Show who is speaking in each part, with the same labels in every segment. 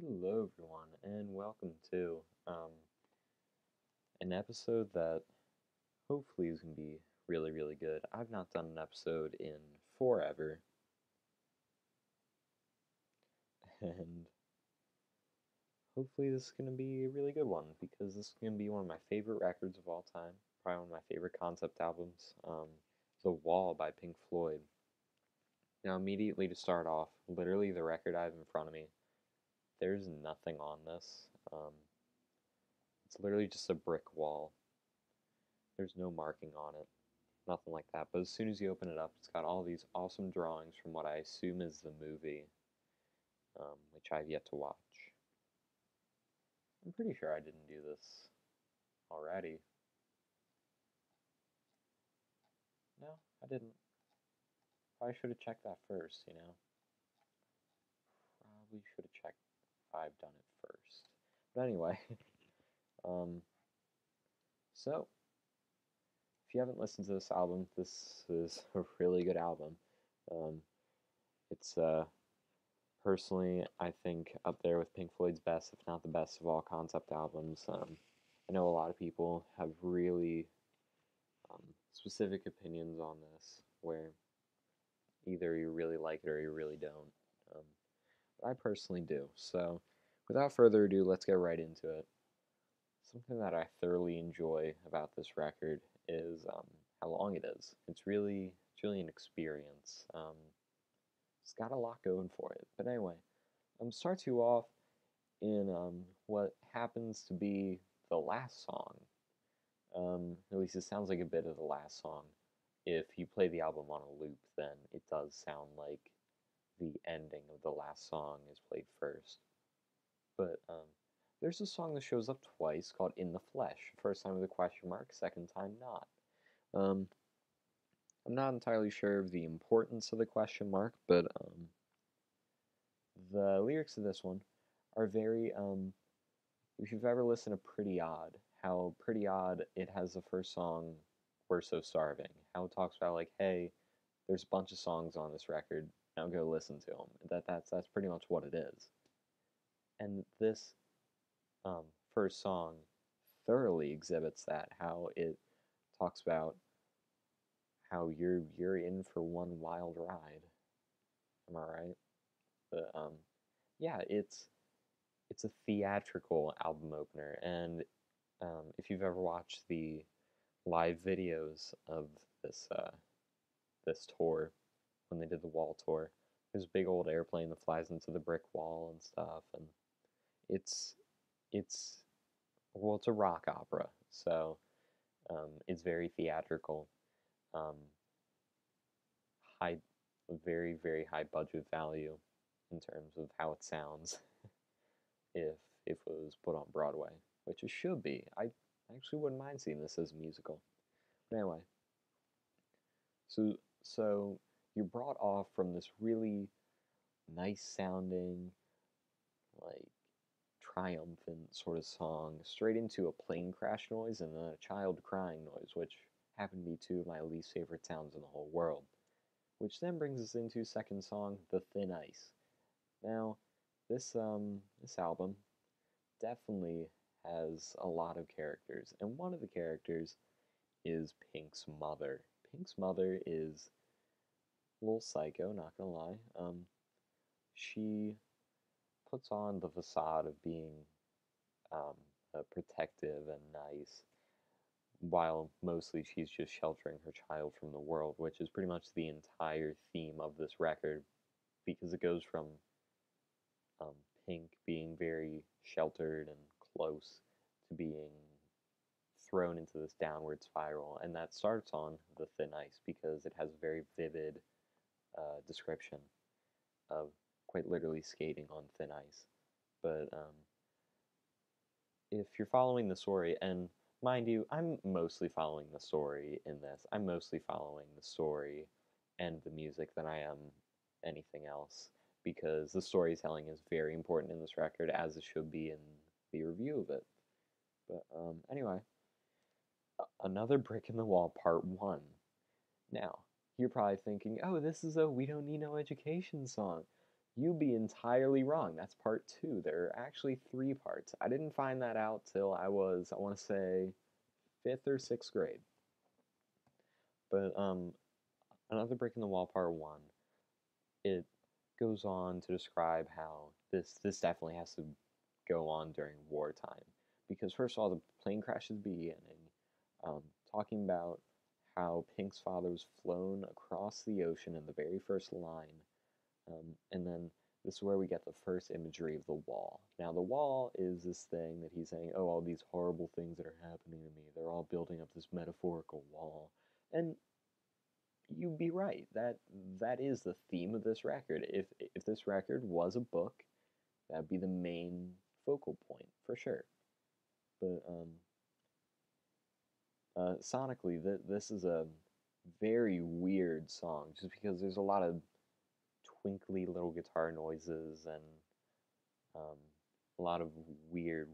Speaker 1: Hello, everyone, and welcome to an episode that hopefully is going to be really good. I've not done an episode in forever, and hopefully this is going to be a really good one because this is going to be one of my favorite records of all time, probably one of my favorite concept albums. The Wall by Pink Floyd. Now, immediately to start off, literally the record I have in front of me, there's nothing on this. It's literally just a brick wall. There's no marking on it, nothing like that. But as soon as you open it up, it's got all these awesome drawings from what I assume is the movie, which I've yet to watch. I'm pretty sure I didn't do this already. No, I didn't. Probably should have checked that first, you know? Probably should have checked if I've done it first. But anyway, um, so if you haven't listened to this album, this is a really good album. Um, it's personally, I think up there with Pink Floyd's best, if not the best of all concept albums. I know a lot of people have really specific opinions on this, where either you really like it or you really don't. Um, but I personally do. So, without further ado, let's get right into it. Something that I thoroughly enjoy about this record is how long it is. It's really an experience. It's got a lot going for it. But anyway, starts you off in what happens to be the last song. At least it sounds like a bit of the last song. If you play the album on a loop, then it does sound like the ending of the last song is played first. But there's a song that shows up twice called In the Flesh. First time with a question mark, second time not. Um, I'm not entirely sure of the importance of the question mark, but the lyrics of this one are very if you've ever listened to Pretty Odd, how Pretty Odd it has the first song, We're So Starving, how it talks about like, hey, there's a bunch of songs on this record, now go listen to them. That's pretty much what it is. And this first song thoroughly exhibits that, how it talks about how you're in for one wild ride. Am I right? But yeah, it's a theatrical album opener, and if you've ever watched the live videos of this tour when they did the Wall tour, there's a big old airplane that flies into the brick wall and stuff, and it's it's well, it's a rock opera, so it's very theatrical, um, high, very high budget value in terms of how it sounds if it was put on Broadway, which it should be. I actually wouldn't mind seeing this as a musical. But anyway, so you're brought off from this really nice sounding, like triumphant sort of song straight into a plane crash noise and then a child crying noise, which happen to be two of my least favorite sounds in the whole world. Which then brings us into second song, The Thin Ice. Now, this album definitely has a lot of characters, and one of the characters is Pink's mother. Pink's mother is a little psycho, not gonna lie. She puts on the facade of being um, protective and nice, while mostly she's just sheltering her child from the world, which is pretty much the entire theme of this record, because it goes from um, Pink being very sheltered and close to being thrown into this downward spiral, and that starts on The Thin Ice because it has a very vivid description of quite literally skating on thin ice. But if you're following the story, and mind you, I'm mostly following the story in this. I'm mostly following the story and the music than I am anything else because the storytelling is very important in this record, as it should be in the review of it. But anyway, another brick in the wall, part one. Now, you're probably thinking, oh, this is a We Don't Need No Education song. You'd be entirely wrong. That's part two. There are actually three parts. I didn't find that out till I was, I want to say, fifth or sixth grade. But Another Brick in the Wall Part One, it goes on to describe how this definitely has to go on during wartime, because first of all, the plane crash at the beginning, um, talking about how Pink's father was flown across the ocean in the very first line, and then this is where we get the first imagery of the wall. Now, the wall is this thing that he's saying, oh, all these horrible things that are happening to me, they're all building up this metaphorical wall. And you'd be right. That is the theme of this record. If this record was a book, that'd be the main focal point for sure. But sonically, this is a very weird song, just because there's a lot of twinkly little guitar noises and um, a lot of weird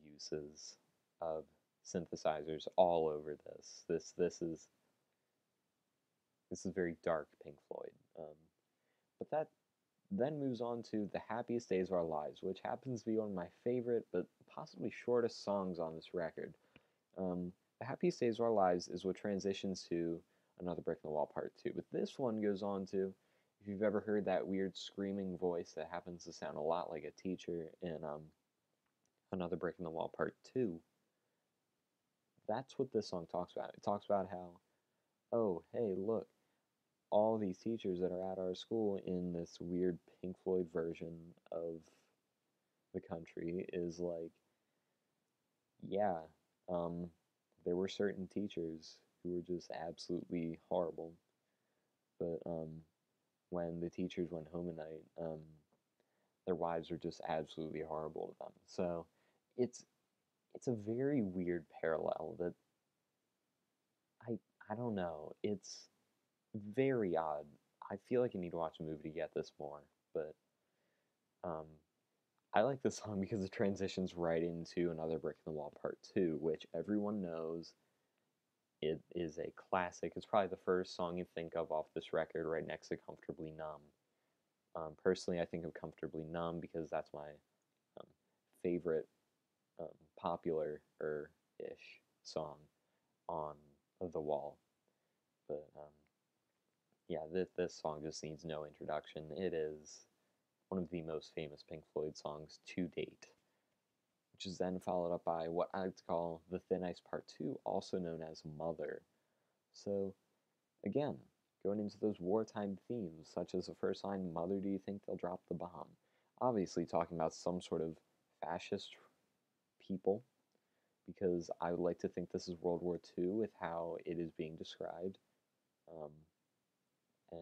Speaker 1: uses of synthesizers all over this. This is very dark Pink Floyd. But that then moves on to The Happiest Days of Our Lives, which happens to be one of my favorite but possibly shortest songs on this record. The Happiest Days of Our Lives is what transitions to Another Brick in the Wall Part 2. But this one goes on to, if you've ever heard that weird screaming voice that happens to sound a lot like a teacher in Another Brick in the Wall Part 2, that's what this song talks about. It talks about how, oh, hey, look, all these teachers that are at our school in this weird Pink Floyd version of the country is like, yeah, um, there were certain teachers who were just absolutely horrible. But when the teachers went home at night, their wives were just absolutely horrible to them. So it's it's a very weird parallel that I I don't know. It's very odd. I feel like I need to watch a movie to get this more, but um, I like this song because it transitions right into Another Brick in the Wall Part 2, which everyone knows. It is a classic. It's probably the first song you think of off this record, right next to Comfortably Numb. Personally, I think of Comfortably Numb because that's my um, favorite popular-ish song on The Wall. But yeah, this song just needs no introduction. It is one of the most famous Pink Floyd songs to date, which is then followed up by what I like to call The Thin Ice Part 2, also known as Mother. So, again, going into those wartime themes, such as the first line, Mother, do you think they'll drop the bomb? Obviously, talking about some sort of fascist people, because I would like to think this is World War II with how it is being described. Um, and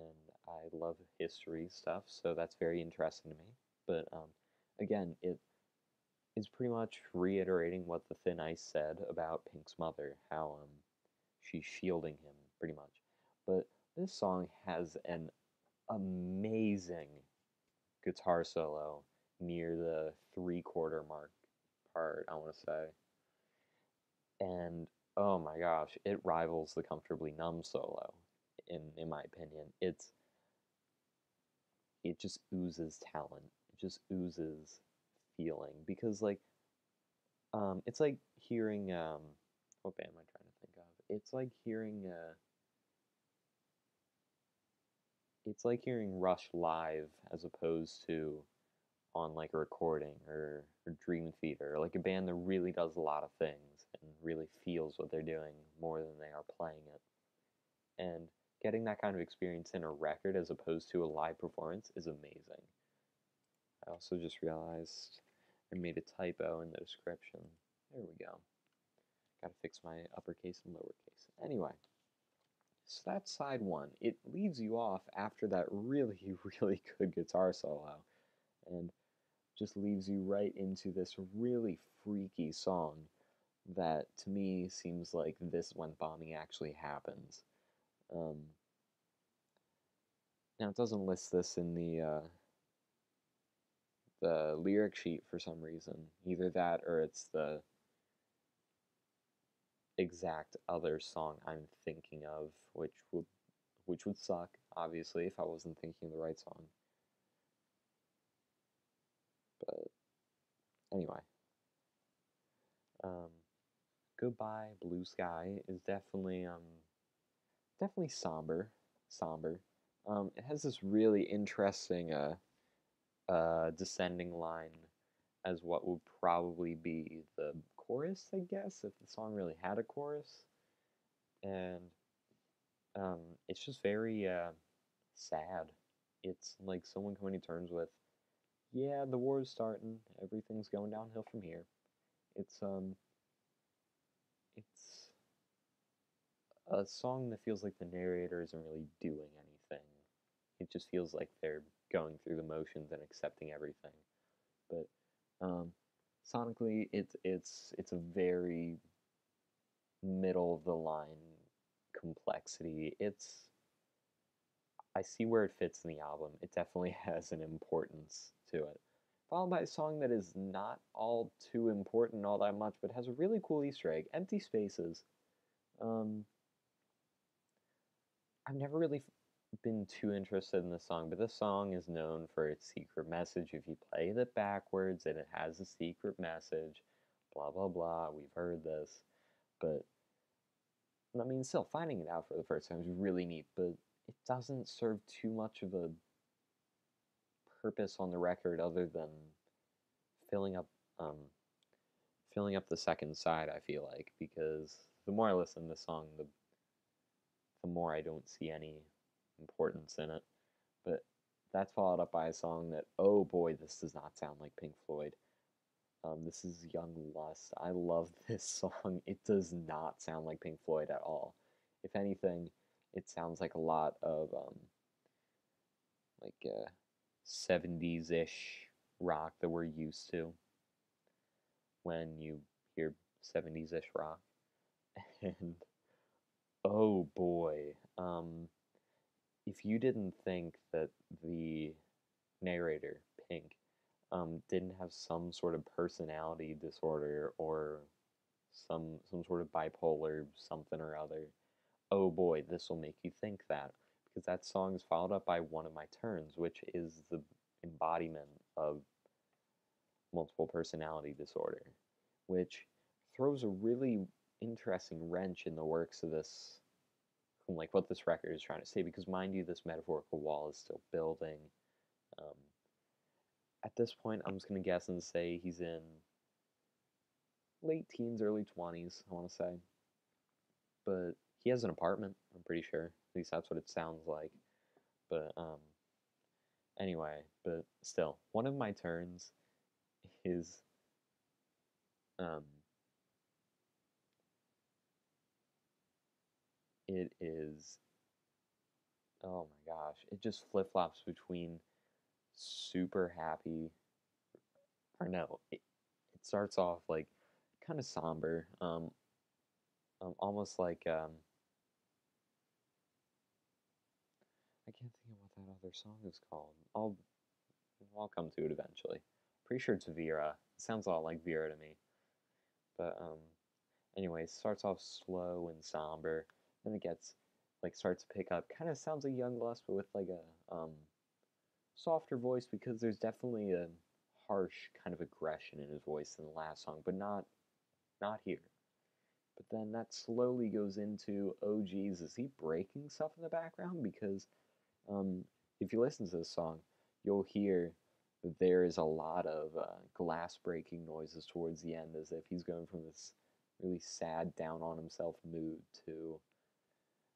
Speaker 1: I love history stuff, so that's very interesting to me. But again, it is pretty much reiterating what the Thin Ice said about Pink's mother, how she's shielding him pretty much. But this song has an amazing guitar solo near the 3/4 mark part, I want to say. And oh my gosh, it rivals the Comfortably Numb solo in my opinion. It just oozes talent. It just oozes feeling because it's like hearing what band am I trying to think of? It's like hearing Rush live as opposed to on like a recording or Dream Theater, or like a band that really does a lot of things and really feels what they're doing more than they are playing it. And getting that kind of experience in a record as opposed to a live performance is amazing. I also just realized I made a typo in the description. There we go. Gotta fix my uppercase and lowercase. Anyway, so that's side one. It leaves you off after that really, really good guitar solo and just leaves you right into this really freaky song that to me seems like this when bombing actually happens. Um, Now it doesn't list this in the lyric sheet for some reason. Either that or it's the exact other song I'm thinking of, which would suck, obviously, if I wasn't thinking of the right song. But anyway, Goodbye Blue Sky is definitely somber. It has this really interesting descending line as what would probably be the chorus, I guess, if the song really had a chorus. And it's just very sad. It's like someone coming to terms with, yeah, the war is starting, everything's going downhill from here. It's it's a song that feels like the narrator isn't really doing anything. It just feels like they're going through the motions and accepting everything. But sonically, it's a very middle of the line complexity. I see where it fits in the album. It definitely has an importance to it. Followed by a song that is not all too important all that much, but has a really cool Easter egg, Empty Spaces. Um, I've never really been too interested in this song, but this song is known for its secret message. If you play it backwards and it has a secret message, blah blah blah, we've heard this. But I mean, still, finding it out for the first time is really neat, but it doesn't serve too much of a purpose on the record other than filling up um, filling up the second side, I feel like, because the more I listen to the song, the more I don't see any importance in it. But that's followed up by a song that, oh boy, this does not sound like Pink Floyd. This is Young Lust. I love this song. It does not sound like Pink Floyd at all. If anything, it sounds like a lot of like 70s ish rock that we're used to when you hear 70s ish rock. And oh boy, if you didn't think that the narrator, Pink, didn't have some sort of personality disorder or some sort of bipolar something or other, oh boy, this will make you think that, because that song is followed up by One of My Turns, which is the embodiment of multiple personality disorder, which throws a really interesting wrench in the works of this, like what this record is trying to say, because mind you, this metaphorical wall is still building. Um, at this point, I'm just going to guess and say he's in late teens, early 20s, I want to say. But he has an apartment, I'm pretty sure. At least that's what it sounds like. But anyway, but still, One of My Turns is um, it is, oh my gosh, it just flip flops between super happy, or no, it starts off like kind of somber, almost like I can't think of what that other song is called. I'll come to it eventually. Pretty sure it's Vera. It sounds a lot like Vera to me. But anyway, it starts off slow and somber, then it gets like starts to pick up. Kind of sounds like Young Lust, but with like a softer voice, because there's definitely a harsh kind of aggression in his voice in the last song, but not here. But then that slowly goes into, oh geez, is he breaking stuff in the background? Because um, if you listen to this song, you'll hear that there is a lot of glass breaking noises towards the end, as if he's going from this really sad, down on himself mood to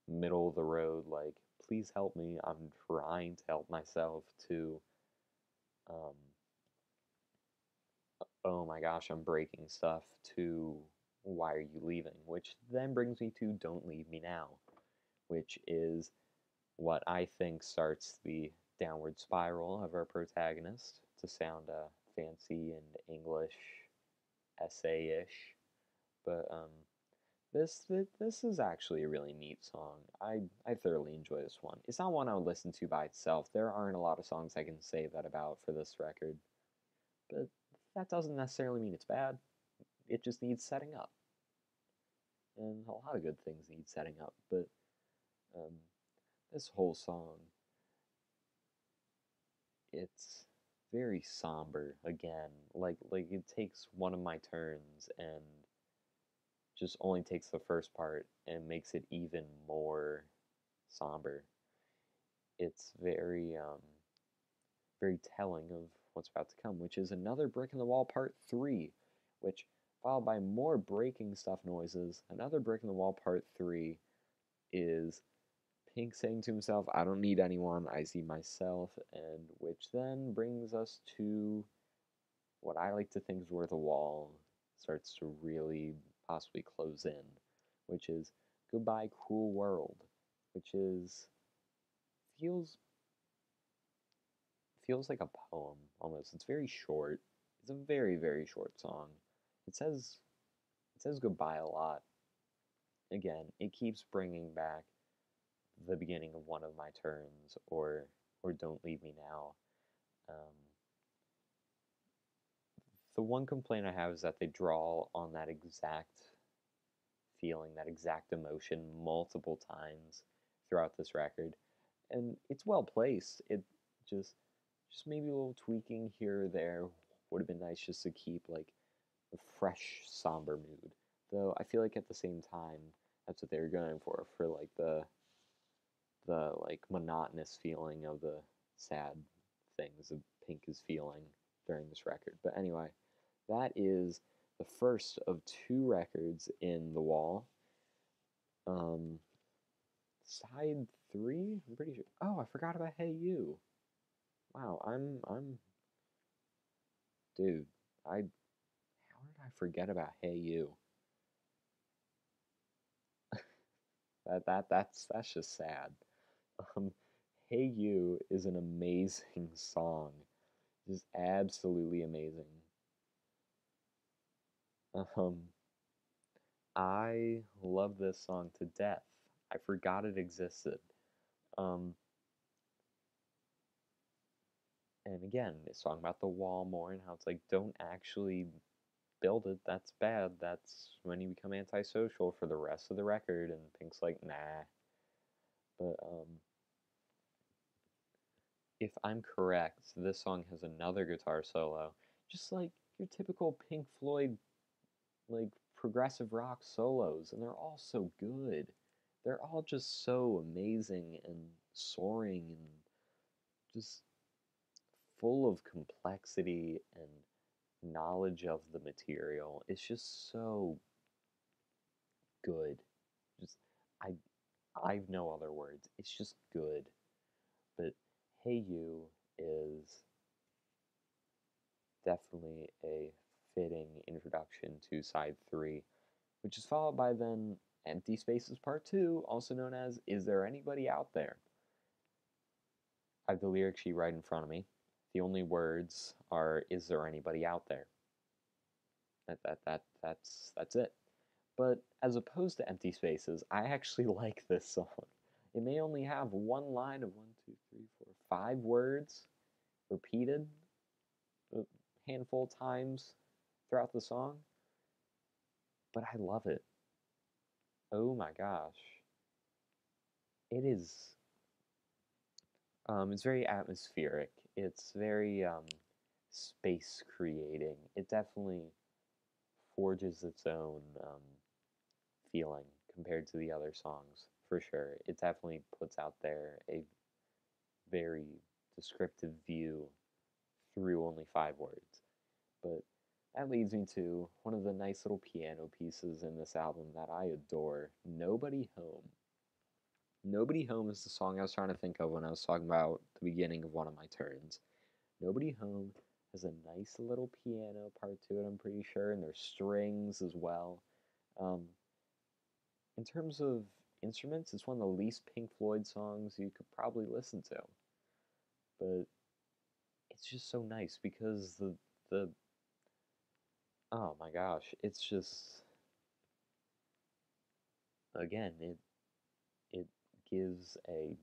Speaker 1: middle of the road, like, please help me, I'm trying to help myself, to, um, oh my gosh, I'm breaking stuff, to, why are you leaving? Which then brings me to Don't Leave Me Now, which is what I think starts the downward spiral of our protagonist, to sound fancy and English essay-ish. But this is actually a really neat song. I thoroughly enjoy this one. It's not one I would listen to by itself. There aren't a lot of songs I can say that about for this record, but that doesn't necessarily mean it's bad. It just needs setting up, and a lot of good things need setting up. But um, this whole song, it's very somber again. Like it takes one of my turns and just only takes the first part and makes it even more somber. It's very telling of what's about to come, which is another Brick in the Wall Part 3, which, followed by more breaking stuff noises, another Brick in the Wall Part 3 is Pink saying to himself, I don't need anyone, I see myself, and which then brings us to what I like to think is where the wall starts to really possibly close in, which is Goodbye Cruel World, which is feels feels like a poem almost. It's very short. It's a very short song. It says it says goodbye a lot. Again, it keeps bringing back the beginning of One of My Turns or Don't Leave Me Now. Um, the one complaint I have is that they draw on that exact feeling, that exact emotion multiple times throughout this record, and it's well placed. It just just maybe a little tweaking here or there would have been nice just to keep like a fresh somber mood. Though I feel like at the same time that's what they were going for like the like monotonous feeling of the sad things that Pink is feeling during this record. But anyway, that is the first of two records in The Wall. Um, side three, I'm pretty sure. Oh, I forgot about Hey You. Wow, I'm dude. How did I forget about Hey You? That's just sad. Um, Hey You is an amazing song, just absolutely amazing. Um, I love this song to death. I forgot it existed. Um, and again, it's talking about the wall more and how it's like, don't actually build it. That's bad. That's when you become antisocial for the rest of the record. And Pink's like, nah. But if I'm correct, this song has another guitar solo, just like your typical Pink Floyd, like progressive rock solos, and they're all so good. They're all just so amazing and soaring and just full of complexity and knowledge of the material. It's just so good. Just I I've no other words. It's just good. But Hey You is definitely a fitting introduction to side 3, which is followed by then Empty Spaces Part 2, also known as Is There Anybody Out There? I have the lyric sheet right in front of me. The only words are Is there anybody out there? That's it. But as opposed to Empty Spaces, I actually like this song. It may only have one line of 5 words repeated a handful of times throughout the song, but I love it. Oh my gosh. It is it's very atmospheric. It's very space creating. It definitely forges its own feeling compared to the other songs, for sure. It definitely puts out there a very descriptive view through only 5 words. But that leads me to one of the nice little piano pieces in this album that I adore, Nobody Home. Nobody Home is the song I was trying to think of when I was talking about the beginning of One of My Turns. Nobody Home has a nice little piano part to it, I'm pretty sure, and there's strings as well. Um, in terms of instruments, it's one of the least Pink Floyd songs you could probably listen to. But it's just so nice because the oh my gosh, it's just again it gives a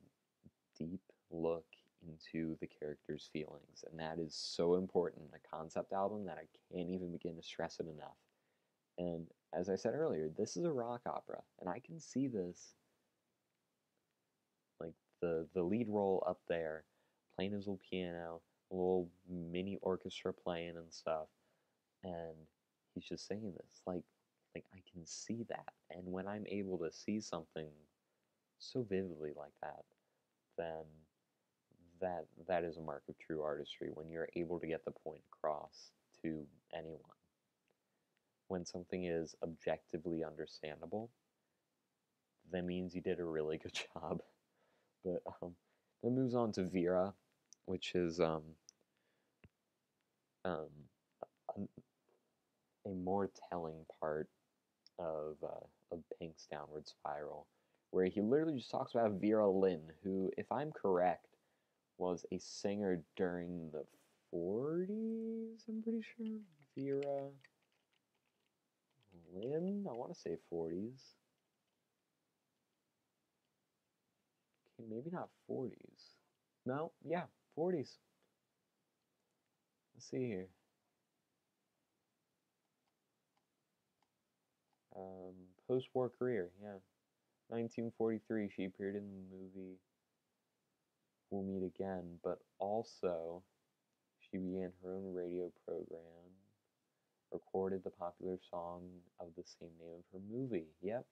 Speaker 1: deep look into the character's feelings, and that is so important in a concept album that I can't even begin to stress it enough. And as I said earlier, this is a rock opera, and I can see this like the lead role up there playing his little piano, a little mini orchestra playing and stuff, and he's just singing this. Like I can see that, and when I'm able to see something so vividly like that, then that is a mark of true artistry, when you're able to get the point across to anyone. When something is objectively understandable, that means you did a really good job. But that moves on to Vera, which is um, a, a more telling part of Pink's downward spiral, where he literally just talks about Vera Lynn, who, if I'm correct, was a singer during the 40s. I'm pretty sure Vera Lynn. I want to say 40s. Okay, maybe not 40s. No, yeah, 40s. Let's see here. Post-war career, yeah. 1943, she appeared in the movie We'll Meet Again, but also she began her own radio program, recorded the popular song of the same name of her movie. Yep,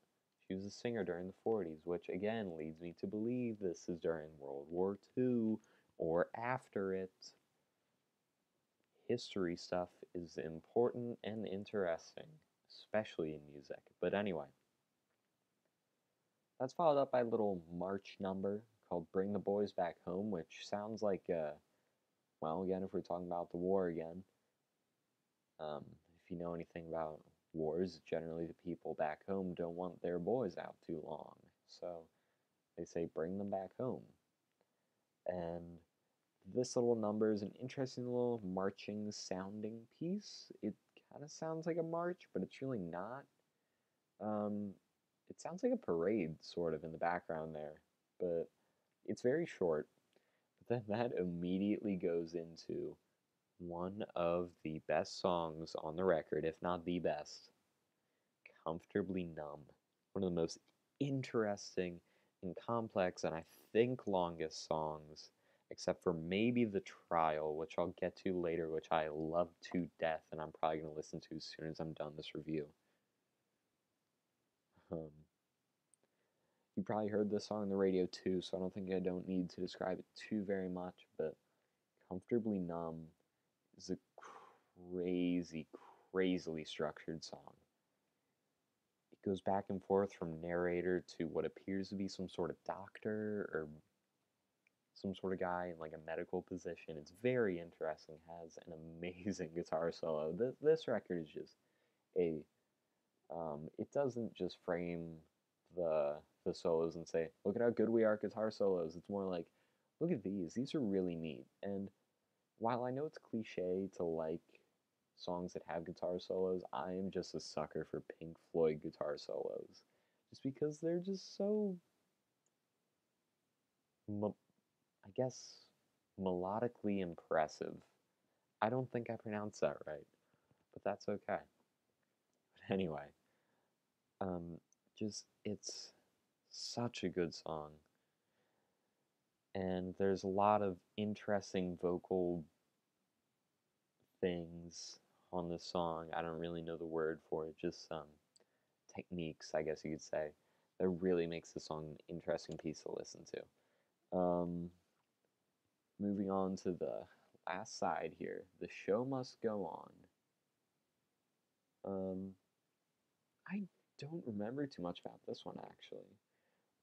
Speaker 1: she was a singer during the 40s, which again leads me to believe this is during World War II or after it. History stuff is important and interesting, especially in music. But anyway, that's followed up by a little march number called Bring the Boys Back Home, which sounds like, well, again, if we're talking about the war again, if you know anything about wars, generally the people back home don't want their boys out too long. So they say, bring them back home. And this little number is an interesting little marching sounding piece. It kind of sounds like a march, but it's really not. Um, it sounds like a parade, sort of, in the background there, but it's very short. But then that immediately goes into one of the best songs on the record, if not the best, Comfortably Numb. One of the most interesting and complex, and I think longest songs, except for maybe The Trial, which I'll get to later, which I love to death, and I'm probably going to listen to as soon as I'm done this review. Um, you probably heard this song on the radio too, so I don't need to describe it too very much, but Comfortably Numb is a crazy, crazily structured song. It goes back and forth from narrator to what appears to be some sort of doctor or some sort of guy in like a medical position. It's very interesting, has an amazing guitar solo. This record is just a, it doesn't just frame the solos and say, look at how good we are at guitar solos. It's more like, look at these are really neat. And while I know it's cliche to like songs that have guitar solos, I am just a sucker for Pink Floyd guitar solos. Just because they're just so, I guess, melodically impressive. I don't think I pronounced that right, but that's okay. But anyway, um, it's such a good song. And there's a lot of interesting vocal things on this song. I don't really know the word for it, just techniques, I guess you could say, that really makes the song an interesting piece to listen to. Moving on to the last side here, The Show Must Go On. I don't remember too much about this one actually,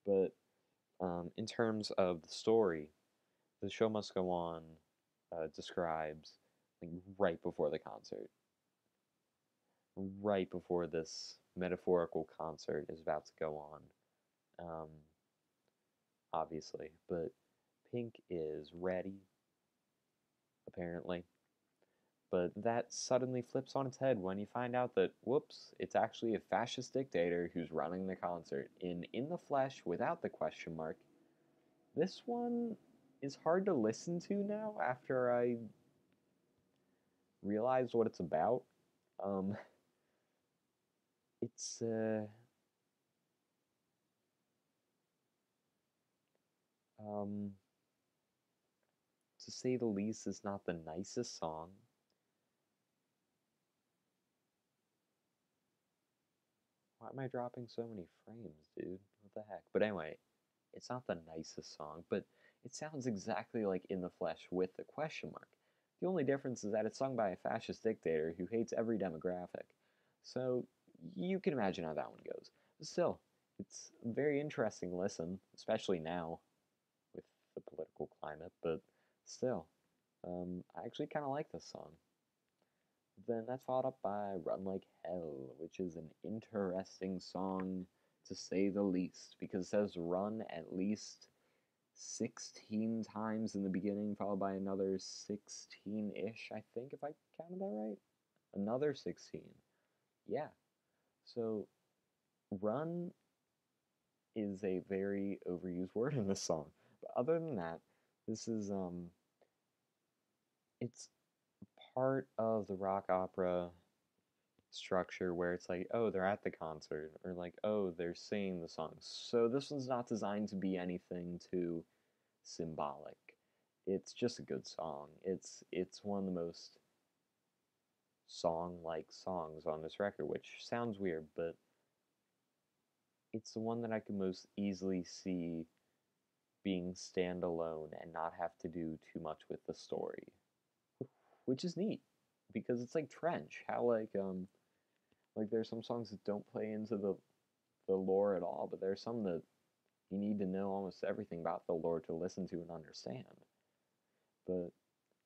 Speaker 1: but in terms of the story, The Show Must Go On describes like right before the concert, right before this metaphorical concert is about to go on, obviously, but Pink is ready, apparently. But that suddenly flips on its head when you find out that, whoops, it's actually a fascist dictator who's running the concert in the flesh without the question mark. This one is hard to listen to now after I realized what it's about. Um, it's um, to say the least, is not the nicest song. Why am I dropping so many frames, dude? What the heck? But anyway, it's not the nicest song, but it sounds exactly like In the Flesh with the question mark. The only difference is that it's sung by a fascist dictator who hates every demographic. So you can imagine how that one goes. But still, it's a very interesting listen, especially now with the political climate, but still, I actually kind of like this song. Then that's followed up by Run Like Hell, which is an interesting song to say the least, because it says run at least 16 times in the beginning, followed by another 16-ish, I think, if I counted that right. Another 16. Yeah. So, run is a very overused word in this song. But other than that, this is, it's part of the rock opera structure where it's like, oh, they're at the concert, or like, oh, they're singing the songs. So this one's not designed to be anything too symbolic. It's just a good song. It's one of the most song-like songs on this record, which sounds weird, but it's the one that I can most easily see being standalone and not have to do too much with the story, which is neat because it's like Trench. How like there's some songs that don't play into the lore at all, but there's some that you need to know almost everything about the lore to listen to and understand. But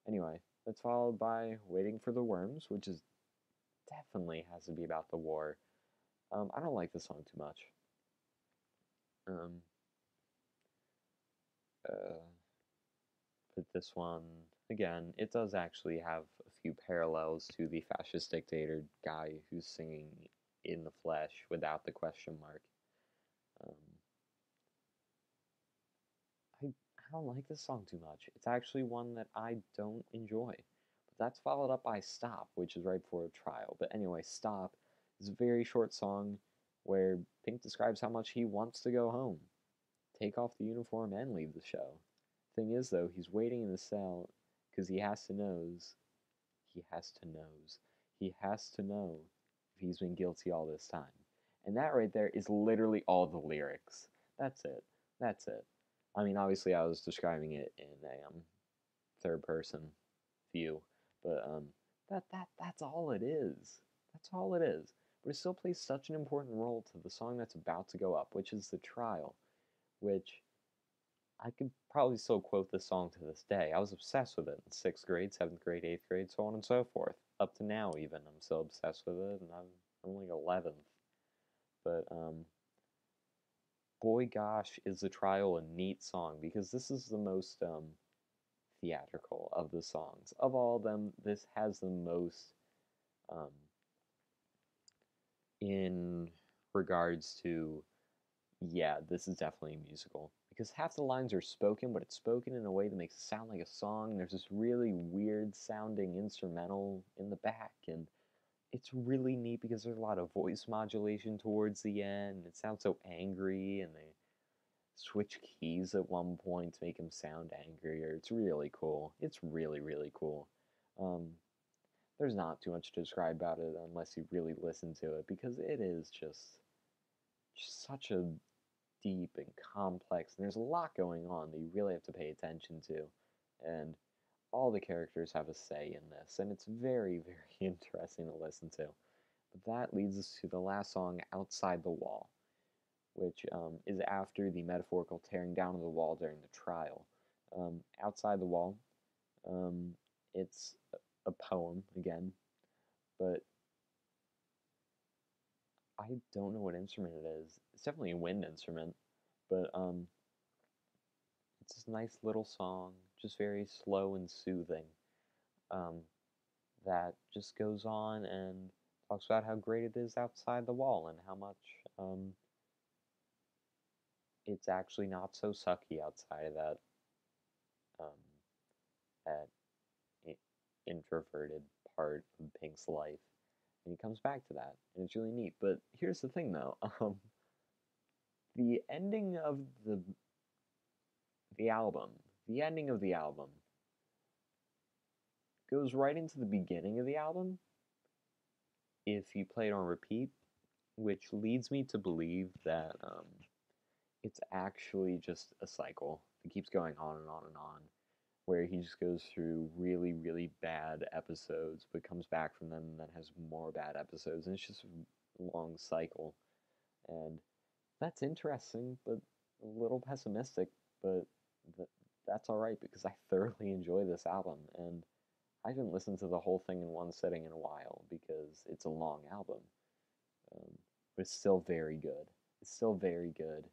Speaker 1: anyway, that's followed by Waiting for the Worms, which is definitely has to be about the war. I don't like this song too much. Um, uh, but this one, again, it does actually have a few parallels to the fascist dictator guy who's singing In the Flesh without the question mark. Um, I don't like this song too much. It's actually one that I don't enjoy. But that's followed up by Stop, which is right before a trial. But anyway, Stop is a very short song where Pink describes how much he wants to go home, take off the uniform, and leave the show. Thing is, though, he's waiting in the cell because he has to know if he's been guilty all this time. And that right there is literally all the lyrics. That's it. That's it. I mean, obviously, I was describing it in a third person view, but that's all it is. That's all it is. But it still plays such an important role to the song that's about to go up, which is the trial, which I could probably still quote this song to this day. I was obsessed with it in 6th grade, 7th grade, 8th grade, so on and so forth. Up to now, even, I'm still obsessed with it, and I'm only 11th. But, Boy Gosh, is the trial a neat song, because this is the most, theatrical of the songs. Of all of them, this has the most, um, in regards to, yeah, this is definitely a musical. Because half the lines are spoken, but it's spoken in a way that makes it sound like a song. There's this really weird sounding instrumental in the back, and it's really neat because there's a lot of voice modulation towards the end. It sounds so angry, and they switch keys at one point to make him sound angrier. It's really cool. It's really, really cool. Um, there's not too much to describe about it unless you really listen to it because it is just such a deep and complex, and there's a lot going on that you really have to pay attention to. And all the characters have a say in this, and it's very, very interesting to listen to. But that leads us to the last song, Outside the Wall, which is after the metaphorical tearing down of the wall during the trial. Outside the Wall, um, it's a poem again, but I don't know what instrument it is. It's definitely a wind instrument, but it's this nice little song, just very slow and soothing, um, that just goes on and talks about how great it is outside the wall and how much it's actually not so sucky outside of um, that introverted part of Pink's life. And he comes back to that, and it's really neat. But here's the thing, though: the ending of the album, the ending of the album goes right into the beginning of the album if you play it on repeat, which leads me to believe that it's actually just a cycle that keeps going on and on and on, where he just goes through really, really bad episodes, but comes back from them and then has more bad episodes, and it's just a long cycle. And that's interesting, but a little pessimistic, but th- that's all right because I thoroughly enjoy this album, and I haven't listened to the whole thing in one sitting in a while because it's a long album, um, but it's still very good. It's still very good.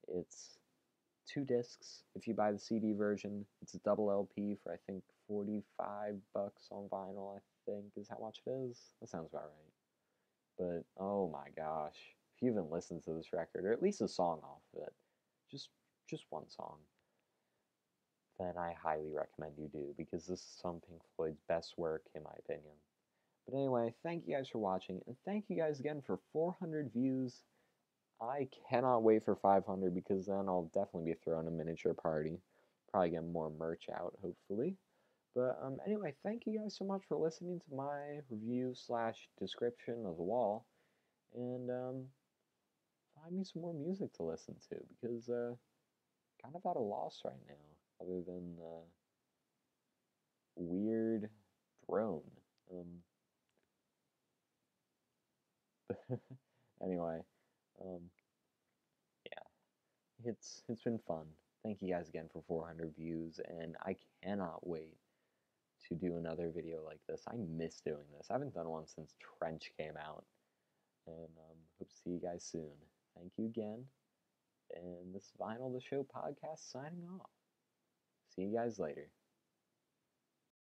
Speaker 1: It's 2 discs. If you buy the CD version, it's a double LP for I think $45 on vinyl. I think is how much it is. That sounds about right. But oh my gosh, if you haven't listened to this record or at least a song off of it, just just one song, then I highly recommend you do because this is some Pink Floyd's best work in my opinion. But anyway, thank you guys for watching, and thank you guys again for 400 views. I cannot wait for 500 because then I'll definitely be throwing a miniature party. Probably get more merch out, hopefully. But anyway, thank you guys so much for listening to my review slash description of The Wall. And find me some more music to listen to because kind of at a loss right now, other than Weird Drone. Anyway, um, yeah, it's been fun. Thank you guys again for 400 views, and I cannot wait to do another video like this. I miss doing this. I haven't done one since Trench came out, and hope to see you guys soon. Thank you again, and this is Vinyl the Show podcast signing off. See you guys later.